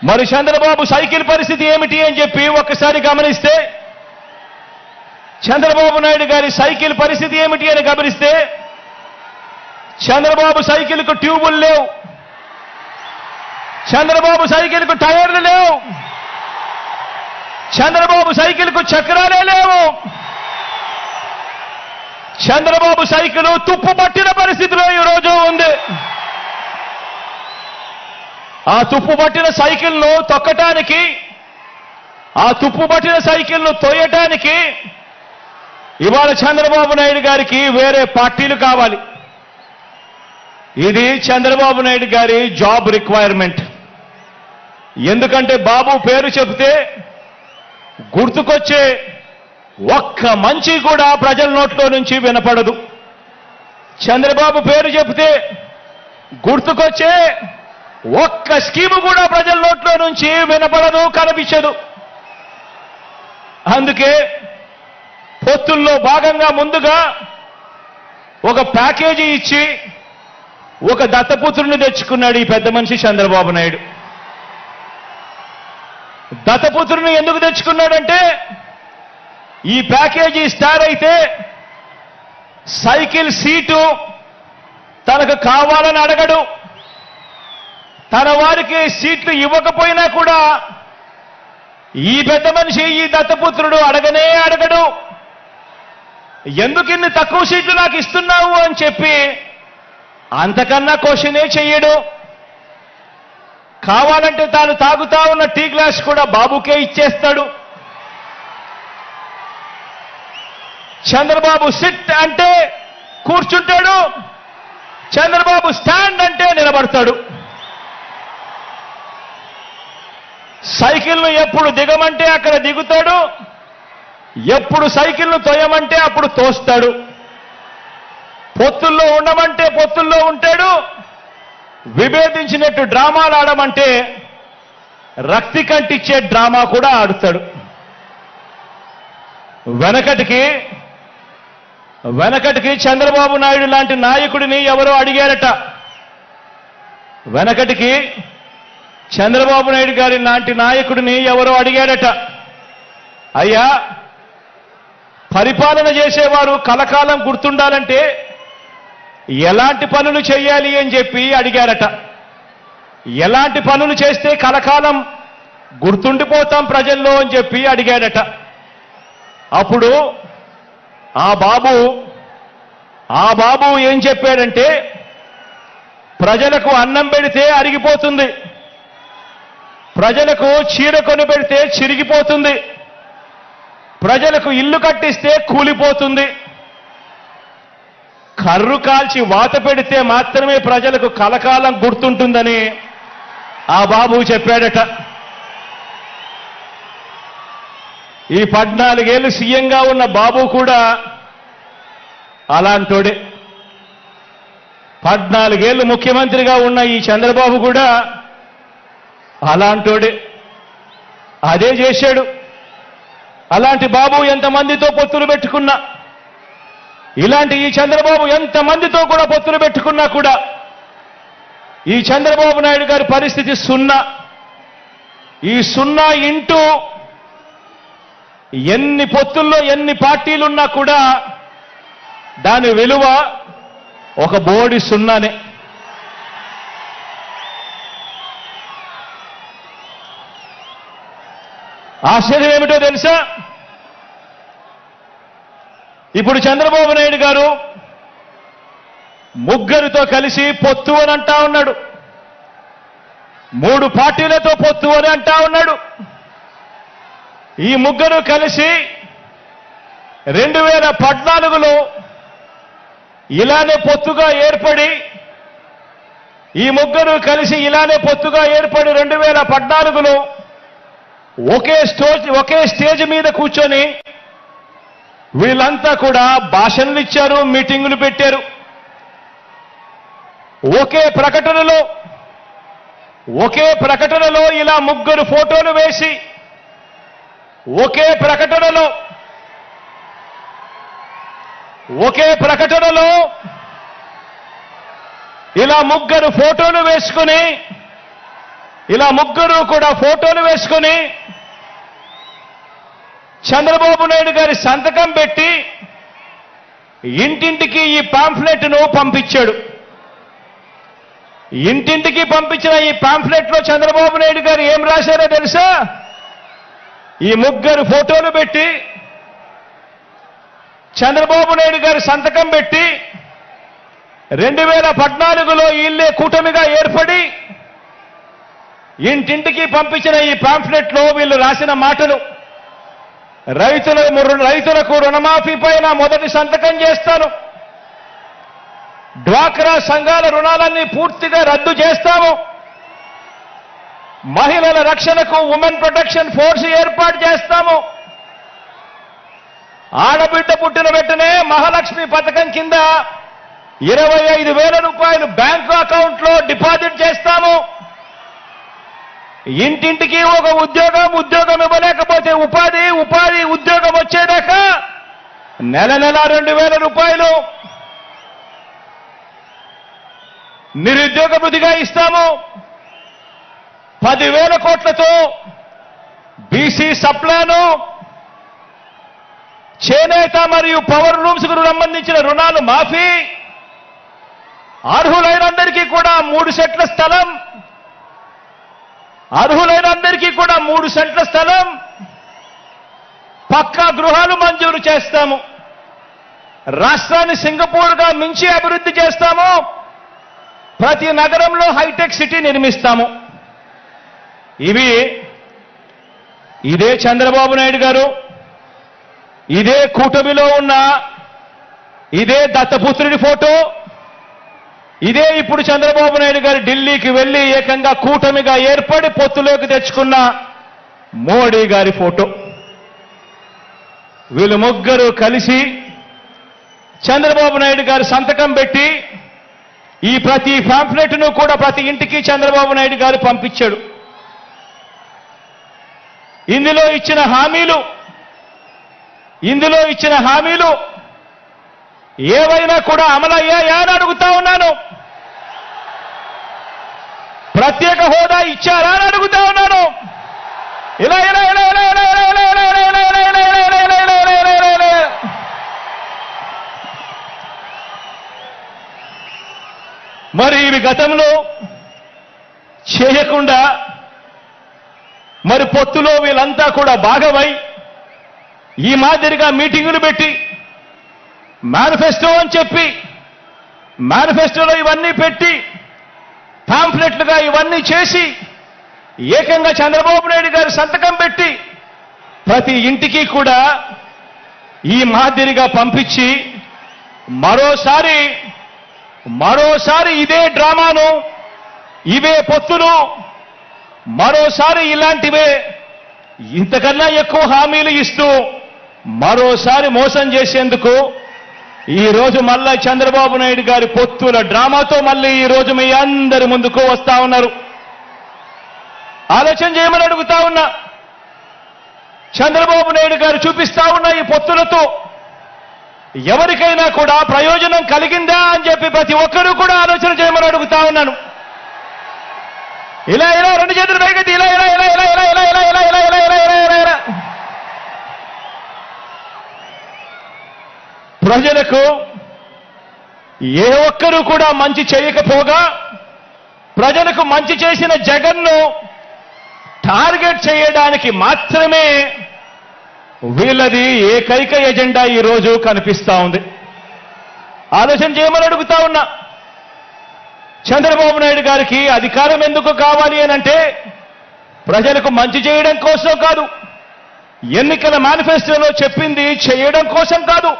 మరి చంద్రబాబు సైకిల్ పరిస్థితి ఏమిటి అని చెప్పి ఒక్కసారి గమనిస్తే, చంద్రబాబు నాయుడు గారి సైకిల్ పరిస్థితి ఏమిటి అని గమనిస్తే, చంద్రబాబు సైకిల్కు ట్యూబులు లేవు, చంద్రబాబు సైకిల్కు టైర్లు లేవు, చంద్రబాబు సైకిల్కు చక్రాలే లేవు, చంద్రబాబు సైకిల్ తుప్పు పట్టిన పరిస్థితిలో ఈరోజు ఉంది. ఆ తుప్పు పట్టిన సైకిల్ను తొక్కటానికి, ఆ తుప్పు పట్టిన సైకిల్ను తోయటానికి ఇవాళ చంద్రబాబు నాయుడు గారికి వేరే పార్టీలు కావాలి. ఇది చంద్రబాబు నాయుడు గారి జాబ్ రిక్వైర్మెంట్. ఎందుకంటే బాబు పేరు చెబితే గుర్తుకొచ్చే ఒక్క మంచి కూడా ప్రజల నోట్లో నుంచి వినపడదు. చంద్రబాబు పేరు చెబితే గుర్తుకొచ్చే ఒక్క స్కీము కూడా ప్రజల నోట్లో నుంచి వినపడదు, కనిపించదు. అందుకే పొత్తుల్లో భాగంగా ముందుగా ఒక ప్యాకేజీ ఇచ్చి ఒక దత్తపుత్రుని తెచ్చుకున్నాడు ఈ పెద్ద మనిషి చంద్రబాబు నాయుడు. దత్తపుత్రుని ఎందుకు తెచ్చుకున్నాడంటే, ఈ ప్యాకేజీ స్టార్ అయితే సైకిల్ సీటు తనకు కావాలని అడగడు, తన వారికి సీట్లు ఇవ్వకపోయినా కూడా ఈ పెద్ద మనిషి, ఈ దత్తపుత్రుడు అడగనే అడగడు. ఎందుకు ఇన్ని తక్కువ సీట్లు నాకు ఇస్తున్నావు అని చెప్పి అంతకన్నా క్వశ్చనే చెయ్యడు. కావాలంటే తాను తాగుతా ఉన్న టీ గ్లాస్ కూడా బాబుకే ఇచ్చేస్తాడు. చంద్రబాబు సిట్ అంటే కూర్చుంటాడు, చంద్రబాబు స్టాండ్ అంటే నిలబడతాడు. సైకిల్ను ఎప్పుడు దిగమంటే అక్కడ దిగుతాడు, ఎప్పుడు సైకిల్ను తోయమంటే అప్పుడు తోస్తాడు. పొత్తుల్లో ఉండమంటే పొత్తుల్లో ఉంటాడు, విభేదించినట్టు డ్రామాలు ఆడమంటే రక్తి కంటిచ్చే డ్రామా కూడా ఆడుతాడు. వెనకటికి చంద్రబాబు నాయుడు లాంటి నాయకుడిని ఎవరో అడిగారట. వెనకటికి చంద్రబాబు నాయుడు గారి లాంటి నాయకుడిని ఎవరో అడిగారట, అయ్యా పరిపాలన చేసేవారు కలకాలం గుర్తుండాలంటే ఎలాంటి పనులు చేయాలి అని చెప్పి అడిగారట. ఎలాంటి పనులు చేస్తే కలకాలం గుర్తుండిపోతాం ప్రజల్లో అని చెప్పి అడిగాడట. అప్పుడు ఆ బాబు ఏం చెప్పాడంటే, ప్రజలకు అన్నం పెడితే అరిగిపోతుంది, ప్రజలకు చీర కొని పెడితే చిరిగిపోతుంది, ప్రజలకు ఇల్లు కట్టిస్తే కూలిపోతుంది, కర్రు కాల్చి వాత పెడితే మాత్రమే ప్రజలకు కలకాలం గుర్తుంటుందని ఆ బాబు చెప్పాడట. ఈ 14 ఏళ్ళు సీఎంగా ఉన్న బాబు కూడా అలాంటోడే. 14 ఏళ్ళు ముఖ్యమంత్రిగా ఉన్న ఈ చంద్రబాబు కూడా అలాంటోడే. అదే చేశాడు. అలాంటి బాబు ఎంతమందితో పొత్తులు పెట్టుకున్నా, ఇలాంటి ఈ చంద్రబాబు ఎంతమందితో కూడా పొత్తులు పెట్టుకున్నా కూడా ఈ చంద్రబాబు నాయుడు గారి పరిస్థితి సున్నా. ఈ సున్నా ఇంటూ ఎన్ని పొత్తుల్లో ఎన్ని పార్టీలున్నా కూడా దాని విలువ ఒక బోడి సున్నానే. ఆశ్చర్యం ఏమిటో తెలుసా, ఇప్పుడు చంద్రబాబు నాయుడు గారు ముగ్గురితో కలిసి పొత్తు అని అంటా ఉన్నాడు, 3 పార్టీలతో పొత్తు అని అంటా ఉన్నాడు. ఈ ముగ్గురు కలిసి 2014లో ఇలానే పొత్తుగా ఏర్పడి, ఈ ముగ్గురు కలిసి ఇలానే పొత్తుగా ఏర్పడి 2014లో ఒకే స్టేజ్ మీద కూర్చొని వీళ్ళంతా కూడా భాషణలు ఇచ్చారు, మీటింగులు పెట్టారు. ఒకే ప్రకటనలో ఇలా ముగ్గురు ఫోటోలు వేసి, ఒకే ప్రకటనలో ఇలా ముగ్గురు ఫోటోలు వేసుకుని ఇలా ముగ్గురు కూడా ఫోటోలు వేసుకొని చంద్రబాబు నాయుడు గారి సంతకం పెట్టి ఇంటింటికి ఈ పాంఫ్లెట్ను పంపించాడు. ఇంటింటికి పంపించిన ఈ పాంఫ్లెట్లో చంద్రబాబు నాయుడు గారు ఏం రాశారో తెలుసా? ఈ ముగ్గురు ఫోటోలు పెట్టి చంద్రబాబు నాయుడు గారి సంతకం పెట్టి 2014లో వీళ్ళే కూటమిగా ఏర్పడి ఇంటింటికి పంపించిన ఈ పాంఫ్లెట్లో వీళ్ళు రాసిన మాటలు: రైతులకు రుణమాఫీ పైన మొదటి సంతకం చేస్తాను, డ్వాక్రా సంఘాల రుణాలన్నీ పూర్తిగా రద్దు చేస్తాము, మహిళల రక్షణకు ఉమెన్ ప్రొటెక్షన్ ఫోర్స్ ఏర్పాటు చేస్తాము, ఆడబిడ్డ పుట్టిన వెంటనే మహాలక్ష్మి పథకం కింద 25,000 రూపాయలు బ్యాంకు అకౌంట్లో డిపాజిట్ చేస్తాము, ఇంటింటికి ఒక ఉద్యోగం ఇవ్వలేకపోతే ఉపాధి ఉద్యోగం వచ్చేదాకా నెల 2,000 రూపాయలు నిరుద్యోగ భృతిగా ఇస్తాము, 10,000 కోట్లతో బీసీ సప్లాను, చేనేత మరియు పవర్ లూమ్స్ కు సంబంధించిన రుణాలు మాఫీ, అర్హులైనందరికీ కూడా 3 సెంట్ల స్థలం, అర్హులైనందరికీ కూడా 3 సెంట్ల స్థలం, పక్కా గృహాలు మంజూరు చేస్తాము, రాష్ట్రాన్ని సింగపూర్గా మించి అభివృద్ధి చేస్తాము, ప్రతి నగరంలో హైటెక్ సిటీ నిర్మిస్తాము. ఇదే చంద్రబాబు నాయుడు గారు, ఇదే కూటమిలో ఉన్న ఇదే దత్తపుత్రుడి ఫోటో, ఇదే ఇప్పుడు చంద్రబాబు నాయుడు గారు ఢిల్లీకి వెళ్లి ఏకంగా కూటమిగా ఏర్పడి పొత్తులోకి తెచ్చుకున్న మోడీ గారి ఫోటో. వీళ్ళు ముగ్గురు కలిసి చంద్రబాబు నాయుడు గారు సంతకం పెట్టి ఈ ప్రతి పాంఫ్లెట్ను కూడా ప్రతి ఇంటికి చంద్రబాబు నాయుడు గారు పంపించాడు. ఇందులో ఇచ్చిన హామీలు ఏవైనా కూడా అమలయ్యాయా అని అడుగుతా ఉన్నాను. ప్రత్యేక హోదా ఇచ్చారా అని అడుగుతా ఉన్నాను. మరి ఇవి గతంలో చేయకుండా మరి పొత్తులో వీళ్ళంతా కూడా భాగమై ఈ మాదిరిగా మీటింగులు పెట్టి మేనిఫెస్టో అని చెప్పి మేనిఫెస్టోలో ఇవన్నీ పెట్టి పాంఫ్లెట్లుగా ఇవన్నీ చేసి ఏకంగా చంద్రబాబు నాయుడు గారు సంతకం పెట్టి ప్రతి ఇంటికి కూడా ఈ మాదిరిగా పంపించి మరోసారి ఇదే డ్రామాను, ఇవే పొత్తులు, మరోసారి ఇలాంటివే ఇంతకన్నా ఎక్కువ హామీలు ఇస్తూ మరోసారి మోసం చేసేందుకు ఈ రోజు మళ్ళా చంద్రబాబు నాయుడు గారి పొత్తుల డ్రామాతో మళ్ళీ ఈ రోజు మీ అందరి ముందుకు వస్తా ఉన్నారు. ఆలోచన చేయమని అడుగుతా ఉన్నా. చంద్రబాబు నాయుడు గారు చూపిస్తా ఉన్న ఈ పొత్తులతో ఎవరికైనా కూడా ప్రయోజనం కలిగిందా అని చెప్పి ప్రతి ఒక్కరూ కూడా ఆలోచన చేయమని అడుగుతా ఉన్నాను. ఇలా రెండు చేతులు పైకెత్తి ఇలా ప్రజలకు ఏ ఒక్కరూ కూడా మంచి చేయకపోగా ప్రజలకు మంచి చేసిన జగన్ను టార్గెట్ చేయడానికి మాత్రమే వీళ్ళది ఏకైక ఎజెండా ఈ రోజు కనిపిస్తా ఉంది. ఆలోచన చేయమని అడుగుతా ఉన్నా. చంద్రబాబు నాయుడు గారికి అధికారం ఎందుకు కావాలి అనంటే ప్రజలకు మంచి చేయడం కోసం కాదు, ఎన్నికల మేనిఫెస్టోలో చెప్పింది చేయడం కోసం కాదు.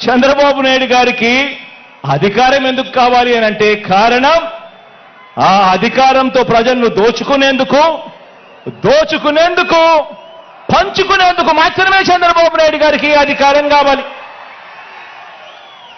చంద్రబాబు నాయుడు గారికి అధికారం ఎందుకు కావాలి అనంటే కారణం ఆ అధికారంతో ప్రజలను దోచుకునేందుకు పంచుకునేందుకు మాత్రమే చంద్రబాబు నాయుడు గారికి అధికారం కావాలి.